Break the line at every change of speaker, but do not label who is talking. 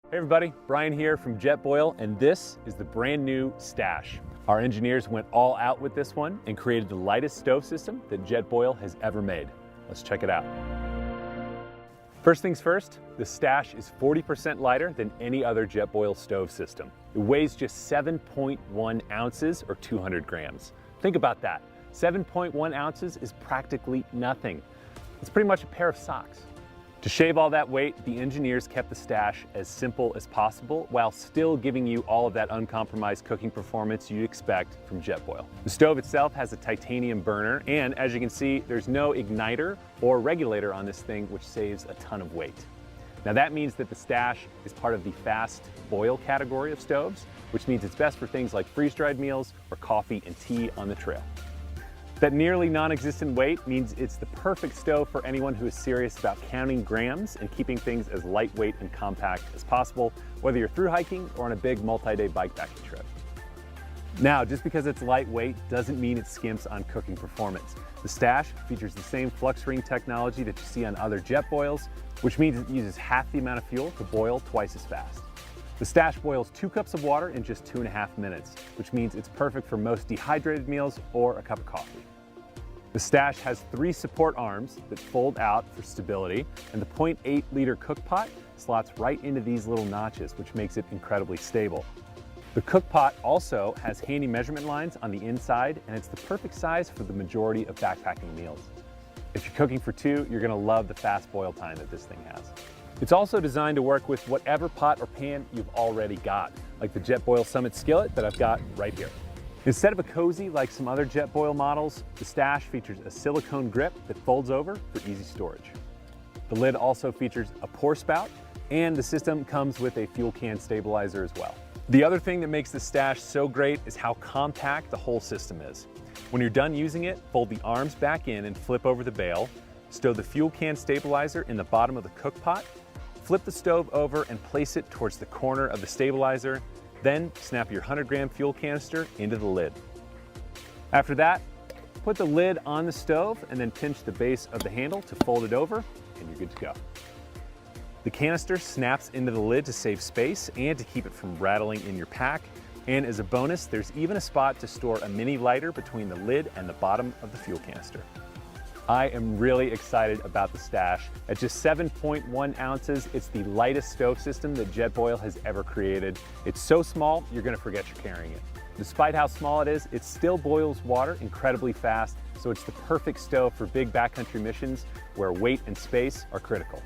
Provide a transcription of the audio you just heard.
Hey everybody, Brian here from Jetboil, and this is the brand new Stash. Our engineers went all out with this one and created the lightest stove system that Jetboil has ever made. Let's check it out. First things first, the Stash is 40% lighter than any other Jetboil stove system. It weighs just 7.1 ounces or 200 grams. Think about that. 7.1 ounces is practically nothing. It's pretty much a pair of socks. To shave all that weight, the engineers kept the Stash as simple as possible while still giving you all of that uncompromised cooking performance you'd expect from Jetboil. The stove itself has a titanium burner, and as you can see, there's no igniter or regulator on this thing, which saves a ton of weight. Now that means that the Stash is part of the fast boil category of stoves, which means it's best for things like freeze-dried meals or coffee and tea on the trail. That nearly non-existent weight means it's the perfect stove for anyone who is serious about counting grams and keeping things as lightweight and compact as possible, whether you're through hiking or on a big multi-day bikepacking trip. Now, just because it's lightweight doesn't mean it skimps on cooking performance. The Stash features the same flux ring technology that you see on other Jetboils, which means it uses half the amount of fuel to boil twice as fast. The Stash boils 2 cups of water in just 2.5 minutes, which means it's perfect for most dehydrated meals or a cup of coffee. The Stash has 3 support arms that fold out for stability, and the 0.8 liter cook pot slots right into these little notches, which makes it incredibly stable. The cook pot also has handy measurement lines on the inside, and it's the perfect size for the majority of backpacking meals. If you're cooking for 2, you're gonna love the fast boil time that this thing has. It's also designed to work with whatever pot or pan you've already got, like the Jetboil Summit skillet that I've got right here. Instead of a cozy like some other Jetboil models, the Stash features a silicone grip that folds over for easy storage. The lid also features a pour spout, and the system comes with a fuel can stabilizer as well. The other thing that makes the Stash so great is how compact the whole system is. When you're done using it, fold the arms back in and flip over the bail, stow the fuel can stabilizer in the bottom of the cook pot, flip the stove over and place it towards the corner of the stabilizer, then snap your 100-gram fuel canister into the lid. After that, put the lid on the stove and then pinch the base of the handle to fold it over, and you're good to go. The canister snaps into the lid to save space and to keep it from rattling in your pack. And as a bonus, there's even a spot to store a mini lighter between the lid and the bottom of the fuel canister. I am really excited about the Stash. At just 7.1 ounces, it's the lightest stove system that Jetboil has ever created. It's so small, you're gonna forget you're carrying it. Despite how small it is, it still boils water incredibly fast, so it's the perfect stove for big backcountry missions where weight and space are critical.